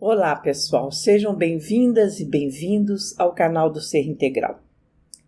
Olá pessoal, sejam bem-vindas e bem-vindos ao canal do Ser Integral.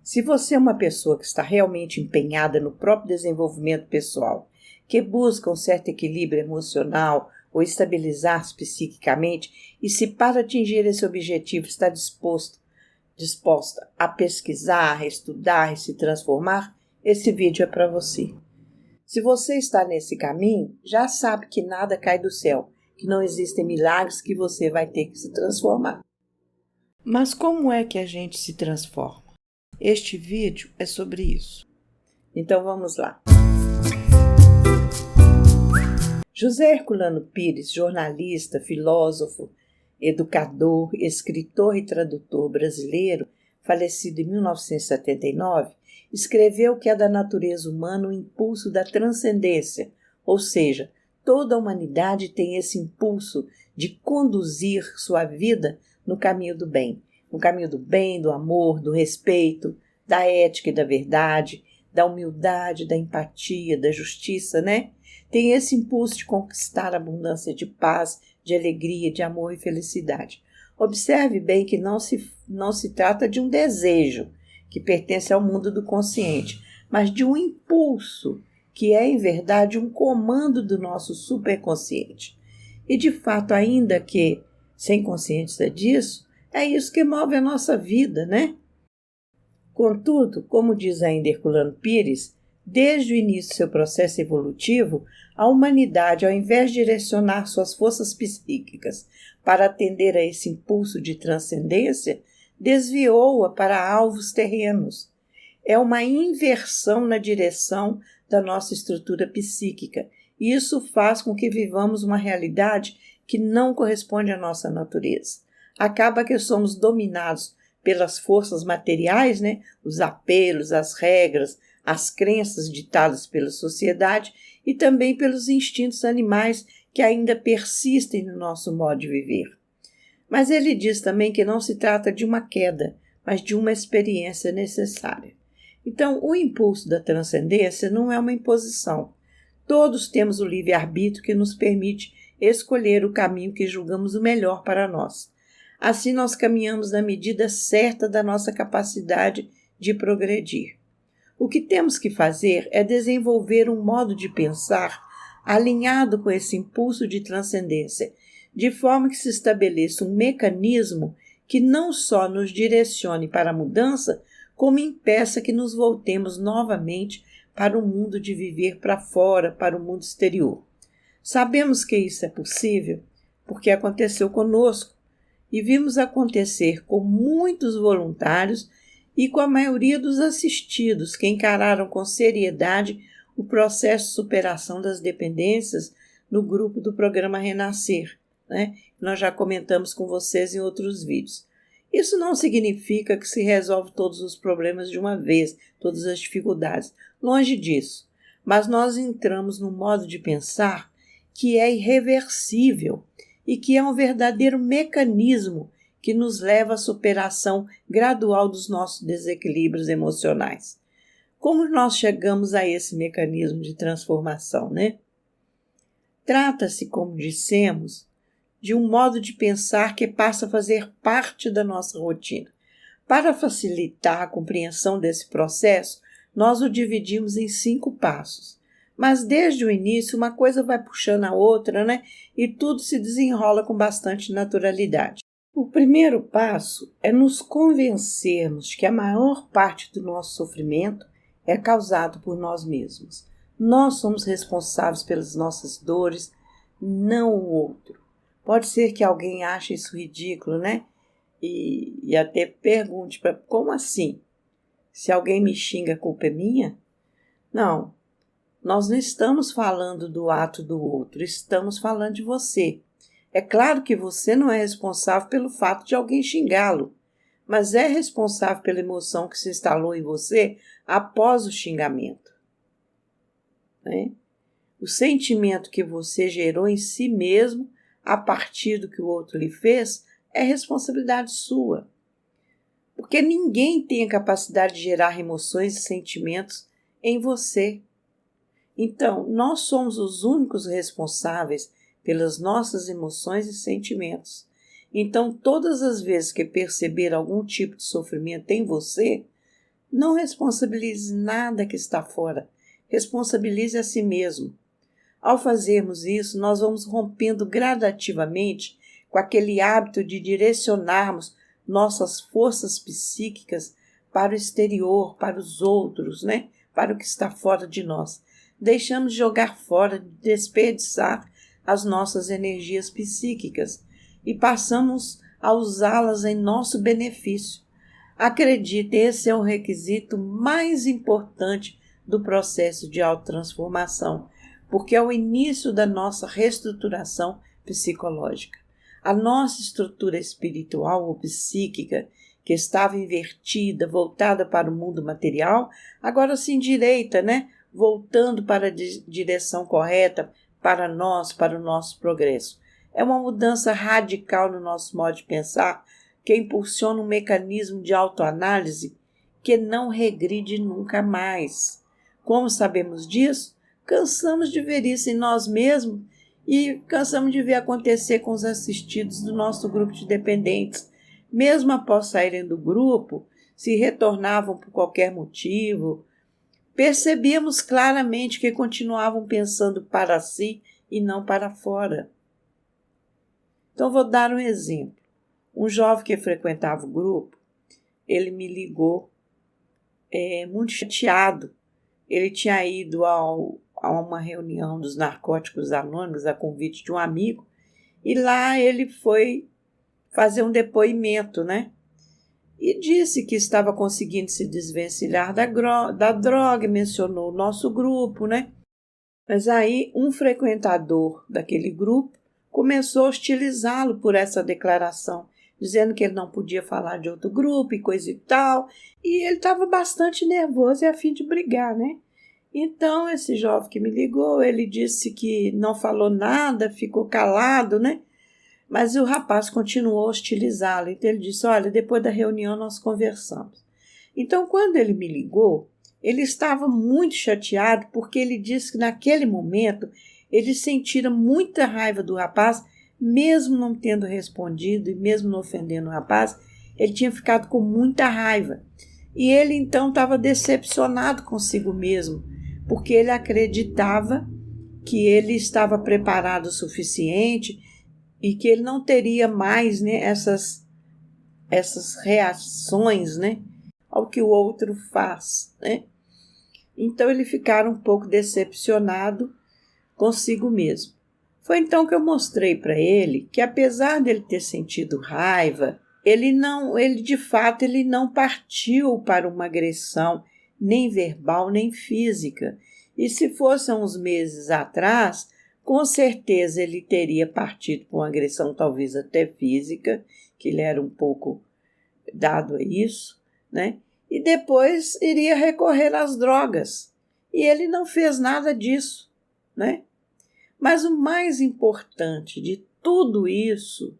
Se você é uma pessoa que está realmente empenhada no próprio desenvolvimento pessoal, que busca um certo equilíbrio emocional ou estabilizar-se psiquicamente e se para atingir esse objetivo está disposta a pesquisar, a estudar e se transformar, esse vídeo é para você. Se você está nesse caminho, já sabe que nada cai do céu, que não existem milagres que você vai ter que se transformar. Mas como é que a gente se transforma? Este vídeo é sobre isso. Então vamos lá. José Herculano Pires, jornalista, filósofo, educador, escritor e tradutor brasileiro, falecido em 1979, escreveu que é da natureza humana o impulso da transcendência, ou seja, toda a humanidade tem esse impulso de conduzir sua vida no caminho do bem. No caminho do bem, do amor, do respeito, da ética e da verdade, da humildade, da empatia, da justiça, né? Tem esse impulso de conquistar a abundância de paz, de alegria, de amor e felicidade. Observe bem que não se trata de um desejo que pertence ao mundo do consciente, mas de um impulso que é, em verdade, um comando do nosso superconsciente. E, de fato, ainda que sem consciência disso, é isso que move a nossa vida, né? Contudo, como diz ainda Herculano Pires, desde o início do seu processo evolutivo, a humanidade, ao invés de direcionar suas forças psíquicas para atender a esse impulso de transcendência, desviou-a para alvos terrenos. É uma inversão na direção da nossa estrutura psíquica, e isso faz com que vivamos uma realidade que não corresponde à nossa natureza. Acaba que somos dominados pelas forças materiais, né? Os apelos, as regras, as crenças ditadas pela sociedade e também pelos instintos animais que ainda persistem no nosso modo de viver. Mas ele diz também que não se trata de uma queda, mas de uma experiência necessária. Então, o impulso da transcendência não é uma imposição. Todos temos o livre-arbítrio que nos permite escolher o caminho que julgamos o melhor para nós. Assim, nós caminhamos na medida certa da nossa capacidade de progredir. O que temos que fazer é desenvolver um modo de pensar alinhado com esse impulso de transcendência, de forma que se estabeleça um mecanismo que não só nos direcione para a mudança, como impeça que nos voltemos novamente para o mundo de viver para fora, para o mundo exterior. Sabemos que isso é possível porque aconteceu conosco e vimos acontecer com muitos voluntários e com a maioria dos assistidos que encararam com seriedade o processo de superação das dependências no grupo do programa Renascer, né? Nós já comentamos com vocês em outros vídeos. Isso não significa que se resolve todos os problemas de uma vez, todas as dificuldades. Longe disso. Mas nós entramos num modo de pensar que é irreversível e que é um verdadeiro mecanismo que nos leva à superação gradual dos nossos desequilíbrios emocionais. Como nós chegamos a esse mecanismo de transformação, né? Trata-se, como dissemos, de um modo de pensar que passa a fazer parte da nossa rotina. Para facilitar a compreensão desse processo, nós o dividimos em 5 passos. Mas desde o início, uma coisa vai puxando a outra, né? E tudo se desenrola com bastante naturalidade. O primeiro passo é nos convencermos que a maior parte do nosso sofrimento é causado por nós mesmos. Nós somos responsáveis pelas nossas dores, não o outro. Pode ser que alguém ache isso ridículo, né? E até pergunte, como assim? Se alguém me xinga, a culpa é minha? Não, nós não estamos falando do ato do outro, estamos falando de você. É claro que você não é responsável pelo fato de alguém xingá-lo, mas é responsável pela emoção que se instalou em você após o xingamento, né? O sentimento que você gerou em si mesmo a partir do que o outro lhe fez, é responsabilidade sua. Porque ninguém tem a capacidade de gerar emoções e sentimentos em você. Então, nós somos os únicos responsáveis pelas nossas emoções e sentimentos. Então, todas as vezes que perceber algum tipo de sofrimento em você, não responsabilize nada que está fora, responsabilize a si mesmo. Ao fazermos isso, nós vamos rompendo gradativamente com aquele hábito de direcionarmos nossas forças psíquicas para o exterior, para os outros, né? Para o que está fora de nós. Deixamos de jogar fora, de desperdiçar as nossas energias psíquicas e passamos a usá-las em nosso benefício. Acredite, esse é o requisito mais importante do processo de autotransformação, porque é o início da nossa reestruturação psicológica. A nossa estrutura espiritual ou psíquica, que estava invertida, voltada para o mundo material, agora se endireita, né? Voltando para a direção correta para nós, para o nosso progresso. É uma mudança radical no nosso modo de pensar, que impulsiona um mecanismo de autoanálise que não regride nunca mais. Como sabemos disso? Cansamos de ver isso em nós mesmos e cansamos de ver acontecer com os assistidos do nosso grupo de dependentes. Mesmo após saírem do grupo, se retornavam por qualquer motivo, percebíamos claramente que continuavam pensando para si e não para fora. Então, vou dar um exemplo. Um jovem que frequentava o grupo, ele me ligou muito chateado. Ele tinha ido a uma reunião dos Narcóticos Anônimos, a convite de um amigo, e lá ele foi fazer um depoimento, né? E disse que estava conseguindo se desvencilhar da droga, mencionou o nosso grupo, né? Mas aí um frequentador daquele grupo começou a hostilizá-lo por essa declaração, dizendo que ele não podia falar de outro grupo e coisa e tal, e ele estava bastante nervoso e a fim de brigar, né? Então, esse jovem que me ligou, ele disse que não falou nada, ficou calado, né? Mas o rapaz continuou a hostilizá-lo. Então, ele disse, olha, depois da reunião nós conversamos. Então, quando ele me ligou, ele estava muito chateado porque ele disse que naquele momento ele sentira muita raiva do rapaz, mesmo não tendo respondido e mesmo não ofendendo o rapaz, ele tinha ficado com muita raiva. E ele então estava decepcionado consigo mesmo, porque ele acreditava que ele estava preparado o suficiente e que ele não teria mais, né, essas reações, né, ao que o outro faz, né? Então ele ficara um pouco decepcionado consigo mesmo. Foi então que eu mostrei para ele que, apesar dele ter sentido raiva, ele de fato não partiu para uma agressão nem verbal nem física. E se fosse uns meses atrás, com certeza ele teria partido para uma agressão talvez até física, que ele era um pouco dado a isso, né? E depois iria recorrer às drogas. E ele não fez nada disso, né? Mas o mais importante de tudo isso,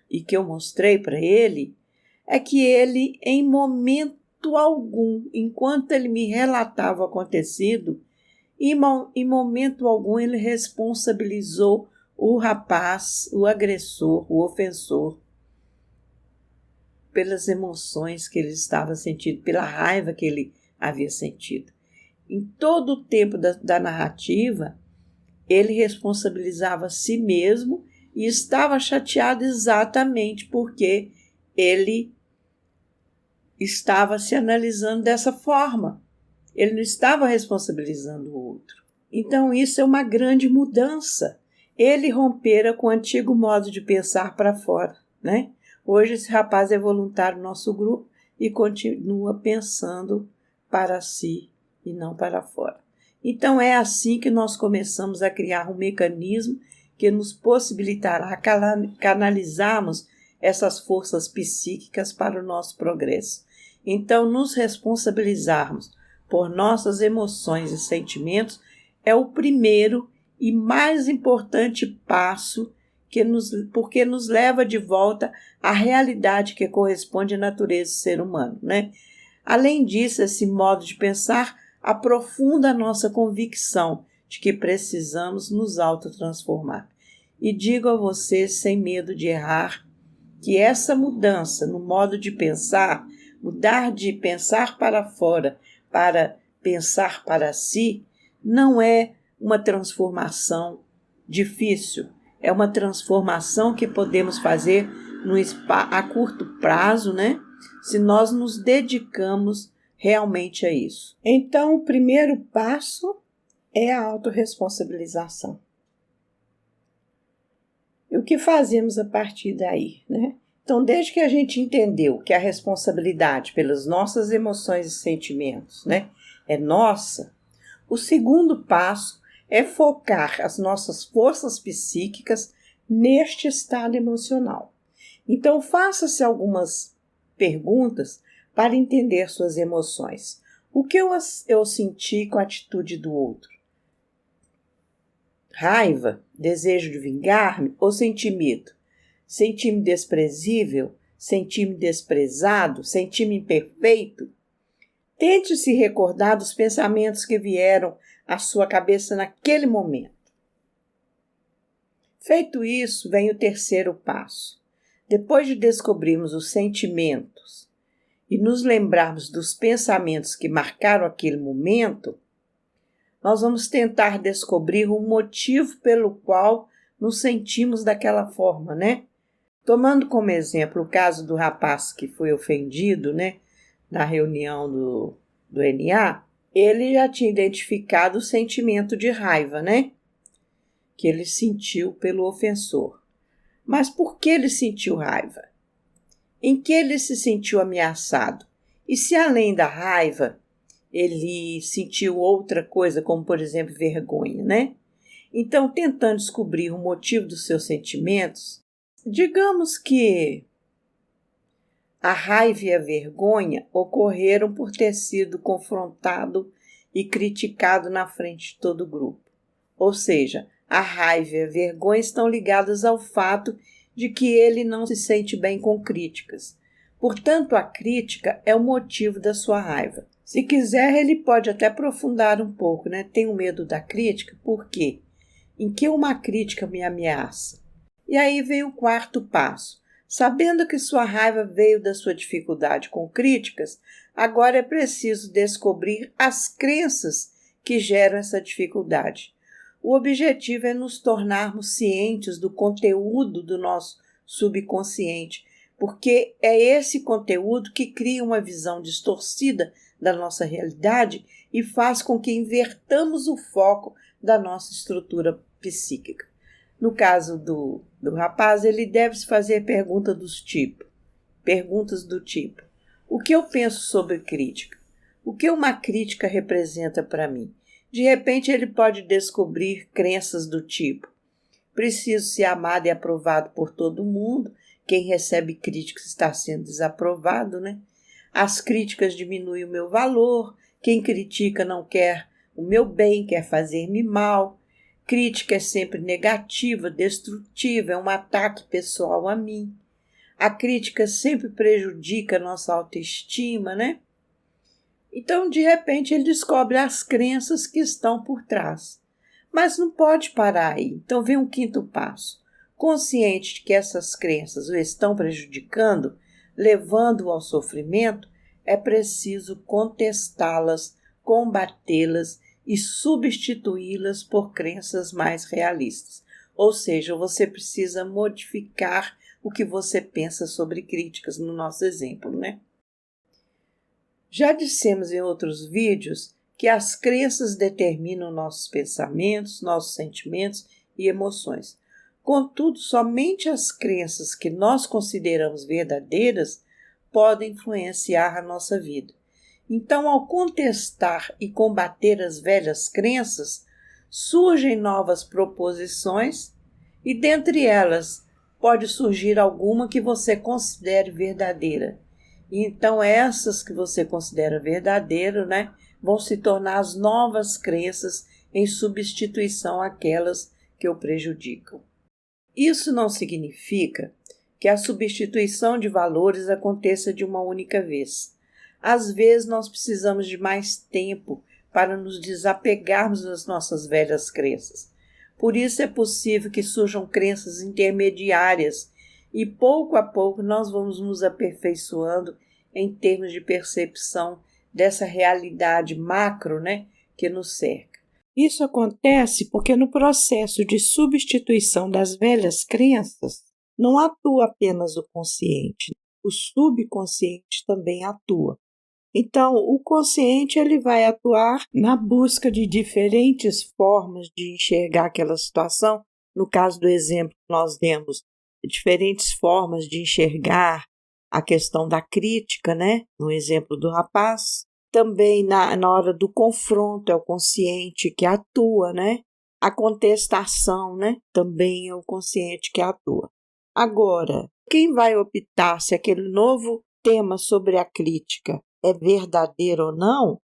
e que eu mostrei para ele, é que ele, em momento algum, enquanto ele me relatava o acontecido, em momento algum ele responsabilizou o rapaz, o agressor, o ofensor, pelas emoções que ele estava sentindo, pela raiva que ele havia sentido. Em todo o tempo da narrativa, ele responsabilizava a si mesmo e estava chateado exatamente porque ele estava se analisando dessa forma. Ele não estava responsabilizando o outro. Então, isso é uma grande mudança. Ele rompera com o antigo modo de pensar para fora, né? Hoje, esse rapaz é voluntário no nosso grupo e continua pensando para si e não para fora. Então, é assim que nós começamos a criar um mecanismo que nos possibilitará canalizarmos essas forças psíquicas para o nosso progresso. Então, nos responsabilizarmos por nossas emoções e sentimentos é o primeiro e mais importante passo porque nos leva de volta à realidade que corresponde à natureza do ser humano, né? Além disso, esse modo de pensar aprofunda a nossa convicção de que precisamos nos autotransformar. E digo a você, sem medo de errar, que essa mudança no modo de pensar, mudar de pensar para fora para pensar para si, não é uma transformação difícil, é uma transformação que podemos fazer a curto prazo, né? Se nós nos dedicamos realmente a isso. Então, o primeiro passo é a autorresponsabilização. E o que fazemos a partir daí, né? Então, desde que a gente entendeu que a responsabilidade pelas nossas emoções e sentimentos, né, é nossa, o segundo passo é focar as nossas forças psíquicas neste estado emocional. Então, faça-se algumas perguntas para entender suas emoções. O que eu senti com a atitude do outro? Raiva, desejo de vingar-me ou senti medo? Senti-me desprezível? Senti-me desprezado? Senti-me imperfeito? Tente se recordar dos pensamentos que vieram à sua cabeça naquele momento. Feito isso, vem o terceiro passo. Depois de descobrirmos os sentimentos e nos lembrarmos dos pensamentos que marcaram aquele momento, nós vamos tentar descobrir o motivo pelo qual nos sentimos daquela forma, né? Tomando como exemplo o caso do rapaz que foi ofendido, né, na reunião do NA, ele já tinha identificado o sentimento de raiva, né, que ele sentiu pelo ofensor. Mas por que ele sentiu raiva? Em que ele se sentiu ameaçado? E se além da raiva, ele sentiu outra coisa, como por exemplo vergonha, né? Então, tentando descobrir o motivo dos seus sentimentos, digamos que a raiva e a vergonha ocorreram por ter sido confrontado e criticado na frente de todo o grupo. Ou seja, a raiva e a vergonha estão ligadas ao fato de que ele não se sente bem com críticas. Portanto, a crítica é o motivo da sua raiva. Se quiser, ele pode até aprofundar um pouco, né? Tenho medo da crítica, por quê? Em que uma crítica me ameaça? E aí vem o quarto passo. Sabendo que sua raiva veio da sua dificuldade com críticas, agora é preciso descobrir as crenças que geram essa dificuldade. O objetivo é nos tornarmos cientes do conteúdo do nosso subconsciente, porque é esse conteúdo que cria uma visão distorcida da nossa realidade e faz com que invertamos o foco da nossa estrutura psíquica. No caso do rapaz, ele deve se fazer perguntas do tipo: o que eu penso sobre crítica? O que uma crítica representa para mim? De repente ele pode descobrir crenças do tipo: preciso ser amado e aprovado por todo mundo. Quem recebe críticas está sendo desaprovado, né? As críticas diminuem o meu valor. Quem critica não quer o meu bem, quer fazer-me mal. Crítica é sempre negativa, destrutiva, é um ataque pessoal a mim. A crítica sempre prejudica a nossa autoestima, né? Então, de repente, ele descobre as crenças que estão por trás. Mas não pode parar aí. Então, vem um quinto passo. Consciente de que essas crenças o estão prejudicando, levando-o ao sofrimento, é preciso contestá-las, combatê-las e substituí-las por crenças mais realistas. Ou seja, você precisa modificar o que você pensa sobre críticas, no nosso exemplo, né? Já dissemos em outros vídeos que as crenças determinam nossos pensamentos, nossos sentimentos e emoções. Contudo, somente as crenças que nós consideramos verdadeiras podem influenciar a nossa vida. Então, ao contestar e combater as velhas crenças, surgem novas proposições e, dentre elas, pode surgir alguma que você considere verdadeira. E então, essas que você considera verdadeiro, né, vão se tornar as novas crenças em substituição àquelas que o prejudicam. Isso não significa que a substituição de valores aconteça de uma única vez. Às vezes nós precisamos de mais tempo para nos desapegarmos das nossas velhas crenças. Por isso é possível que surjam crenças intermediárias e pouco a pouco nós vamos nos aperfeiçoando em termos de percepção dessa realidade macro, né, que nos cerca. Isso acontece porque no processo de substituição das velhas crenças não atua apenas o consciente, o subconsciente também atua. Então, o consciente ele vai atuar na busca de diferentes formas de enxergar aquela situação. No caso do exemplo que nós demos, diferentes formas de enxergar a questão da crítica, né? No exemplo do rapaz. Também na hora do confronto é o consciente que atua, né? A contestação, né? Também é o consciente que atua. Agora, quem vai optar se aquele novo tema sobre a crítica é verdadeiro ou não,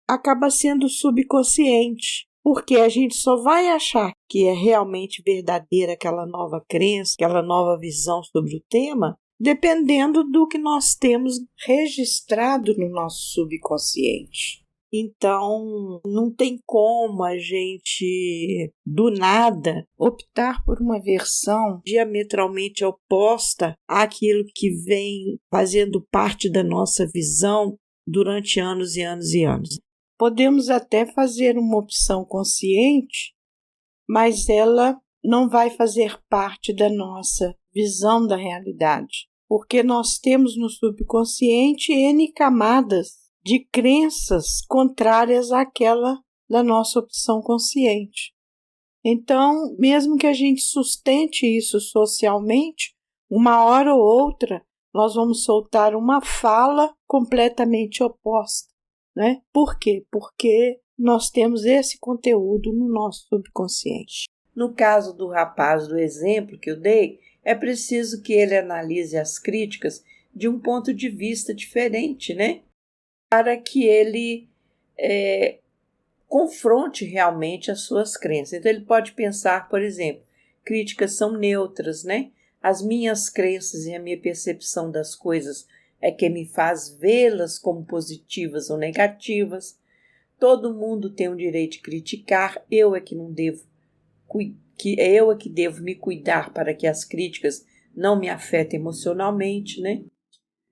acaba sendo subconsciente, porque a gente só vai achar que é realmente verdadeira aquela nova crença, aquela nova visão sobre o tema, dependendo do que nós temos registrado no nosso subconsciente. Então, não tem como a gente, do nada, optar por uma versão diametralmente oposta àquilo que vem fazendo parte da nossa visão durante anos e anos e anos. Podemos até fazer uma opção consciente, mas ela não vai fazer parte da nossa visão da realidade, porque nós temos no subconsciente N camadas de crenças contrárias àquela da nossa opção consciente. Então, mesmo que a gente sustente isso socialmente, uma hora ou outra nós vamos soltar uma fala completamente oposta, né? Por quê? Porque nós temos esse conteúdo no nosso subconsciente. No caso do rapaz do exemplo que eu dei, é preciso que ele analise as críticas de um ponto de vista diferente, né? Para que ele confronte realmente as suas crenças. Então ele pode pensar, por exemplo, críticas são neutras, né? As minhas crenças e a minha percepção das coisas é que me faz vê-las como positivas ou negativas. Todo mundo tem o direito de criticar, eu é que devo me cuidar para que as críticas não me afetem emocionalmente, né?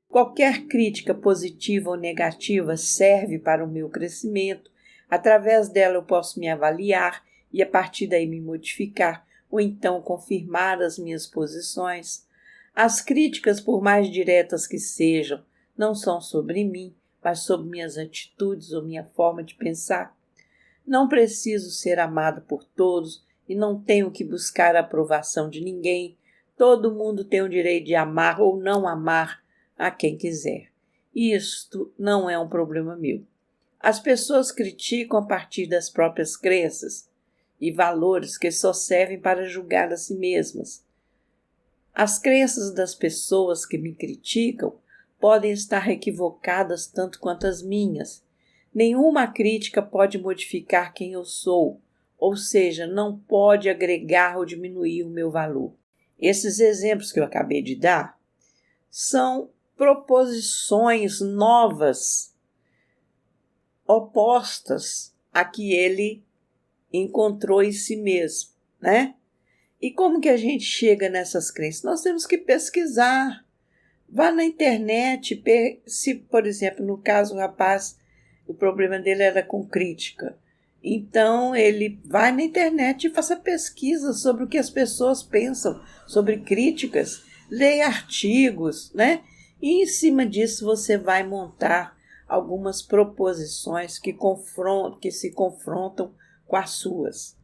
Qualquer crítica positiva ou negativa serve para o meu crescimento. Através dela eu posso me avaliar e a partir daí me modificar ou então confirmar as minhas posições. As críticas, por mais diretas que sejam, não são sobre mim, mas sobre minhas atitudes ou minha forma de pensar. Não preciso ser amado por todos e não tenho que buscar a aprovação de ninguém. Todo mundo tem o direito de amar ou não amar a quem quiser. Isto não é um problema meu. As pessoas criticam a partir das próprias crenças e valores que só servem para julgar a si mesmas. As crenças das pessoas que me criticam podem estar equivocadas tanto quanto as minhas. Nenhuma crítica pode modificar quem eu sou, ou seja, não pode agregar ou diminuir o meu valor. Esses exemplos que eu acabei de dar são proposições novas, opostas a que ele encontrou em si mesmo, né? E como que a gente chega nessas crenças? Nós temos que pesquisar. Vá na internet, se, por exemplo, no caso o rapaz, o problema dele era com crítica. Então, ele vai na internet e faça pesquisa sobre o que as pessoas pensam sobre críticas, leia artigos, né? E em cima disso você vai montar algumas proposições que se confrontam com as suas.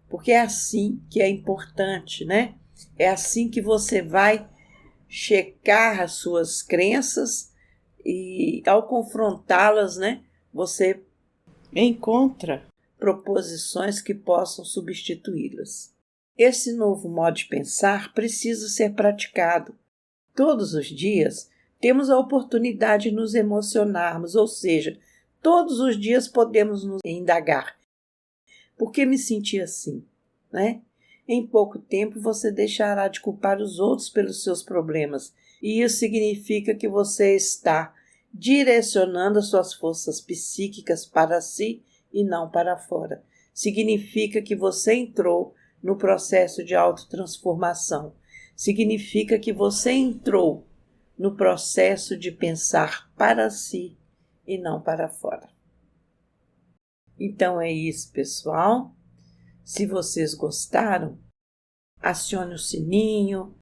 Porque é assim que é importante, né? É assim que você vai checar as suas crenças e, ao confrontá-las, né, você encontra proposições que possam substituí-las. Esse novo modo de pensar precisa ser praticado. Todos os dias temos a oportunidade de nos emocionarmos, ou seja, todos os dias podemos nos indagar. Por que me senti assim, né? Em pouco tempo você deixará de culpar os outros pelos seus problemas, e isso significa que você está direcionando as suas forças psíquicas para si e não para fora. Significa que você entrou no processo de autotransformação. significa que você entrou no processo de pensar para si e não para fora. Então é isso, pessoal. Se vocês gostaram, acione o sininho,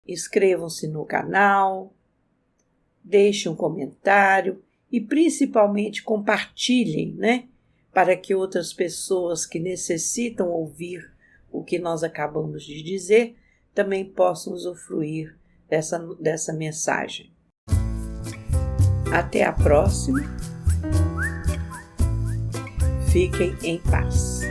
inscrevam-se no canal, deixem um comentário e principalmente compartilhem, né? Para que outras pessoas que necessitam ouvir o que nós acabamos de dizer também possam usufruir dessa mensagem. Até a próxima. Fiquem em paz.